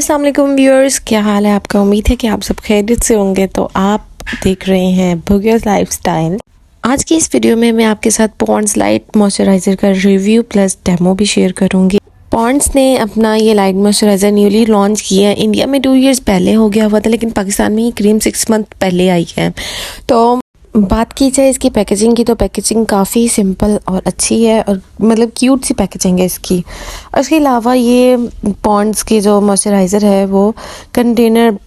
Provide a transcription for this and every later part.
अस्सलाम वालेकुम व्यूअर्स, क्या हाल है आपका। उम्मीद है कि आप सब खैरियत से होंगे। तो आप देख रहे हैं भुगिया's लाइफस्टाइल। आज की इस वीडियो में मैं आपके साथ पॉन्ड्स लाइट मॉइस्चराइज़र का रिव्यू प्लस डेमो भी शेयर करूंगी। पॉन्ड्स ने अपना ये लाइट मॉइस्चराइज़र न्यूली लॉन्च किया है। इंडिया में 2 इयर्स पहले हो गया हुआ था, लेकिन पाकिस्तान में ये क्रीम 6 मंथ पहले आई है। तो बात की जाए इसकी पैकेजिंग की, तो पैकेजिंग काफ़ी सिंपल और अच्छी है और मतलब क्यूट सी पैकेजिंग है इसकी। और इसके अलावा ये पॉन्ड्स के जो मॉइस्चराइज़र है वो कंटेनर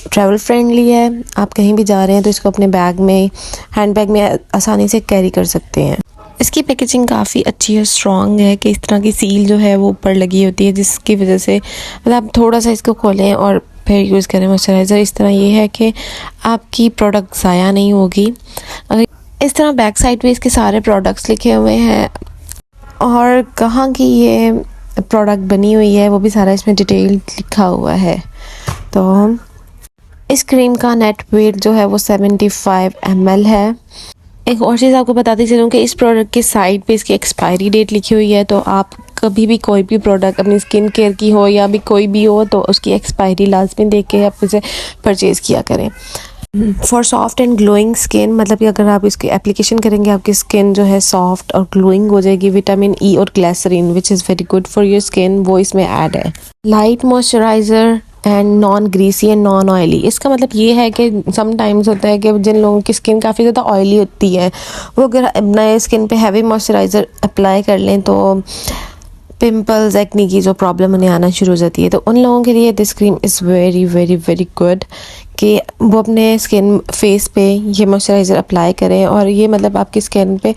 ट्रैवल फ्रेंडली है। आप कहीं भी जा रहे हैं तो इसको अपने बैग में, हैंड बैग में आसानी से कैरी कर सकते हैं। इसकी पैकेजिंग काफ़ी अच्छी और स्ट्रॉन्ग है कि इस तरह की सील जो है वो ऊपर लगी होती है, जिसकी वजह से मतलब आप थोड़ा सा इसको खोलें और फिर यूज़ करें मॉइस्चराइज़र। इस तरह ये है कि आपकी प्रोडक्ट ज़ाया नहीं होगी। अगर इस तरह बैक साइड पे इसके सारे प्रोडक्ट्स लिखे हुए हैं और कहाँ की ये प्रोडक्ट बनी हुई है वो भी सारा इसमें डिटेल लिखा हुआ है। तो इस क्रीम का नेट वेट जो है वो 75 ml है। एक और चीज़ आपको बताती चलूँ कि इस प्रोडक्ट के साइड पे इसकी एक्सपायरी डेट लिखी हुई है। तो आप कभी भी कोई भी प्रोडक्ट अपनी स्किन केयर की हो या भी कोई भी हो तो उसकी एक्सपायरी लाजमी देख के आप उसे परचेज़ किया करें। For soft and glowing skin, मतलब कि अगर आप इसकी एप्लीकेशन करेंगे आपकी स्किन जो है सॉफ्ट और ग्लोइंग हो जाएगी। विटामिन ई और glycerine which is very good for your skin वो इसमें ऐड है। Light moisturiser and non greasy and non oily. इसका मतलब ये है कि समटाइम्स होता है कि जिन लोगों की स्किन काफ़ी ज़्यादा ऑयली होती है वो अगर नए स्किन पे हैवी मॉइस्चराइज़र अप्लाई कर लें तो पिंपल्स, एक्नी की जो प्रॉब्लम उन्हें आना शुरू हो जाती है। तो उन लोगों के लिए this cream is very very very good कि वो अपने स्किन फेस पे ये मॉइस्चराइज़र अप्लाई करें। और ये मतलब आपकी स्किन पे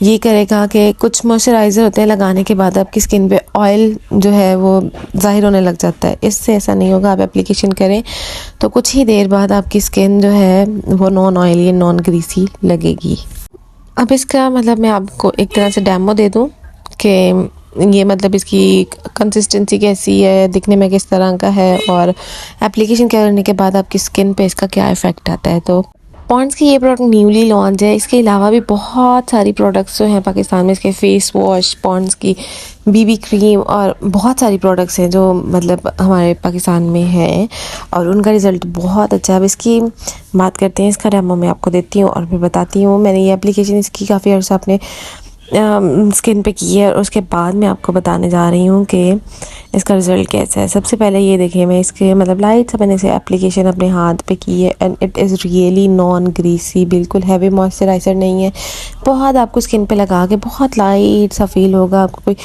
ये करेगा कि कुछ मॉइस्चराइज़र होते हैं लगाने के बाद आपकी स्किन पे ऑयल जो है वो ज़ाहिर होने लग जाता है। इससे ऐसा नहीं होगा। आप एप्लीकेशन करें तो कुछ ही देर बाद आपकी स्किन जो है वो non oily and non greasy लगेगी। अब इसका मतलब मैं आपको एक तरह से डेमो दे दूँ कि ये मतलब इसकी कंसिस्टेंसी कैसी है, दिखने में किस तरह का है और एप्लीकेशन करने के बाद आपकी स्किन पे इसका क्या इफ़ेक्ट आता है। तो पॉन्ड्स की ये प्रोडक्ट न्यूली लॉन्च है। इसके अलावा भी बहुत सारी प्रोडक्ट्स जो हैं पाकिस्तान में, इसके फेस वॉश, पॉन्ड्स की बीबी क्रीम और बहुत सारी प्रोडक्ट्स हैं जो मतलब हमारे पाकिस्तान में हैं और उनका रिज़ल्ट बहुत अच्छा है। अब इसकी बात करते हैं, इसका डेमो मैं आपको देती हूँ और फिर बताती हूँ। मैंने ये एप्लीकेशन इसकी काफ़ी अर्सा अपने स्किन पे की है और उसके बाद मैं आपको बताने जा रही हूँ कि इसका रिज़ल्ट कैसा है। सबसे पहले ये देखिए, मैं इसके मतलब लाइट सा मैंने इसे एप्लीकेशन अपने हाथ पे की है and it is really non greasy. बिल्कुल हैवी मॉइस्चराइज़र नहीं है। बहुत आपको स्किन पे लगा के बहुत लाइट सा फील होगा आपको। कोई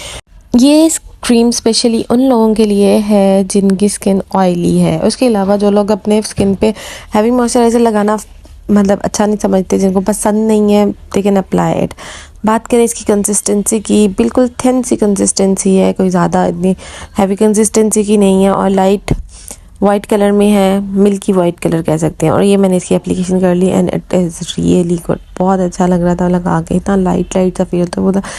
ये क्रीम स्पेशली उन लोगों के लिए है जिनकी स्किन ऑयली है। उसके अलावा जो लोग अपने स्किन पे हैवी मॉइस्चराइज़र लगाना मतलब अच्छा नहीं समझते, जिनको पसंद नहीं है, दे कैन अप्लाई इट। बात करें इसकी कंसिस्टेंसी की, बिल्कुल थिन सी कंसिस्टेंसी है, कोई ज़्यादा इतनी हैवी कंसिस्टेंसी की नहीं है और लाइट वाइट कलर में है, मिल्की वाइट कलर कह सकते हैं। और ये मैंने इसकी एप्लीकेशन कर ली and it is really good. बहुत अच्छा लग रहा था लगा के, इतना लाइट लाइट सा फील होता है।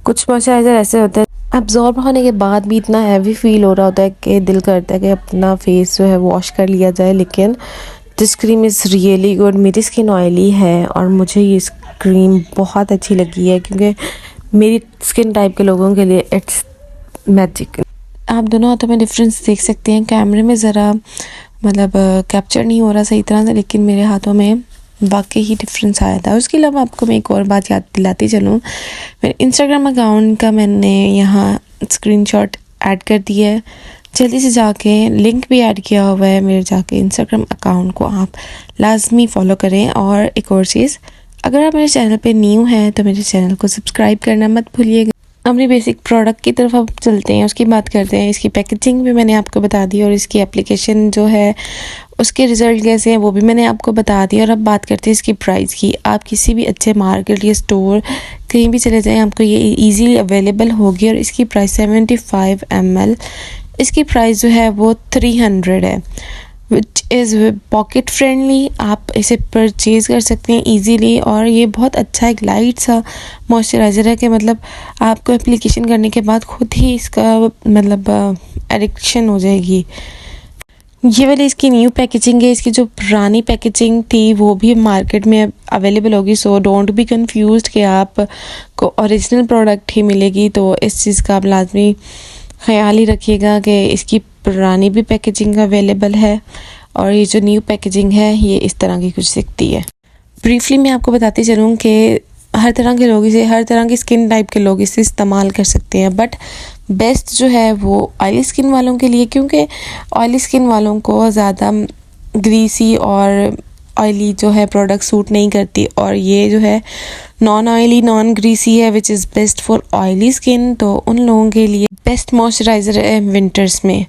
कुछ मॉइस्चराइज़र ऐसे होते हैं अब्जॉर्ब होने के बाद भी इतना हैवी फील हो रहा होता है कि दिल करता है कि अपना फेस जो है वॉश कर लिया जाए, लेकिन this cream is really good. मेरी स्किन ऑयली है और मुझे ये क्रीम बहुत अच्छी लगी है क्योंकि मेरी स्किन टाइप के लोगों के लिए इट्स मैजिक। आप दोनों हाथों में डिफरेंस देख सकते हैं। कैमरे में ज़रा मतलब कैप्चर नहीं हो रहा सही तरह से, लेकिन मेरे हाथों में वाकई ही डिफरेंस आया था। उसके अलावा आपको मैं एक और बात याद दिलाती चलूँ, मेरे इंस्टाग्राम अकाउंट का मैंने यहाँ स्क्रीनशॉट ऐड कर दिया है। जल्दी से जाके लिंक भी ऐड किया हुआ है मेरे जाके इंस्टाग्राम अकाउंट को आप लाजमी फॉलो करें। और एक और चीज़, अगर आप मेरे चैनल पे न्यू हैं तो मेरे चैनल को सब्सक्राइब करना मत भूलिएगा। अपनी बेसिक प्रोडक्ट की तरफ अब चलते हैं, उसकी बात करते हैं। इसकी पैकेजिंग भी मैंने आपको बता दी और इसकी एप्लीकेशन जो है उसके रिज़ल्ट कैसे हैं वो भी मैंने आपको बता दिया। और अब बात करते हैं इसकी प्राइस की। आप किसी भी अच्छे मार्केट या स्टोर कहीं भी चले जाएँ आपको ये ईजीली अवेलेबल होगी। और इसकी प्राइस 75 ml, इसकी प्राइस जो है वो 300 है, विच इज़ पॉकेट फ्रेंडली। आप इसे परचेज़ कर सकते हैं इजीली और ये बहुत अच्छा एक लाइट सा मॉइस्चराइज़र है कि मतलब आपको एप्लीकेशन करने के बाद खुद ही इसका मतलब एडिक्शन हो जाएगी। ये वाली इसकी न्यू पैकेजिंग है। इसकी जो पुरानी पैकेजिंग थी वो भी मार्केट में अवेलेबल होगी। सो डोंट बी कंफ्यूज्ड कि आपको ओरिजिनल प्रोडक्ट ही मिलेगी। तो इस चीज़ का आप लाजमी ख्याल ही रखिएगा कि इसकी पुरानी भी पैकेजिंग अवेलेबल है और ये जो न्यू पैकेजिंग है ये इस तरह की कुछ दिखती है। ब्रीफली मैं आपको बताती चलूँ कि हर तरह के लोग इसे, हर तरह की स्किन टाइप के लोग इसे इस्तेमाल कर सकते हैं, बट बेस्ट जो है वो ऑयली स्किन वालों के लिए, क्योंकि ऑयली स्किन वालों को ज़्यादा ग्रीसी और ऑयली जो है प्रोडक्ट सूट नहीं करती, और ये जो है नॉन ऑयली नॉन ग्रीसी है which is best for oily skin. तो उन लोगों के लिए बेस्ट मॉइस्चराइज़र है विंटर्स में।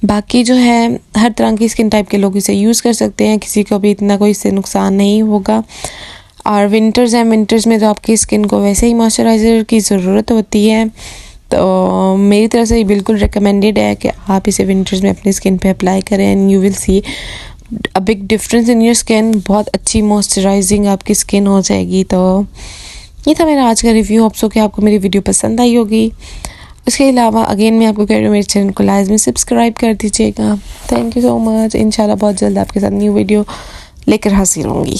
बाकी जो है हर तरह की स्किन टाइप के लोग इसे यूज़ कर सकते हैं, किसी को भी इतना कोई इससे नुकसान नहीं होगा। और विंटर्स हैं, विंटर्स में तो आपकी स्किन को वैसे ही मॉइस्चराइज़र की ज़रूरत होती है, तो मेरी तरफ से ये बिल्कुल रिकमेंडेड है कि आप इसे विंटर्स में अपनी स्किन पे अप्लाई करें and you will see a big difference in your skin. बहुत अच्छी मॉइस्चराइजिंग आपकी स्किन हो जाएगी। तो ये था मेरा आज का रिव्यू। होप सो कि आपको मेरी वीडियो पसंद आई होगी। उसके अलावा अगेन मैं आपको कह रही हूँ मेरे चैनल को लाजमी सब्सक्राइब कर दीजिएगा। Thank you so much. इंशाल्लाह बहुत जल्द आपके साथ न्यू वीडियो लेकर हाजिर होंगी।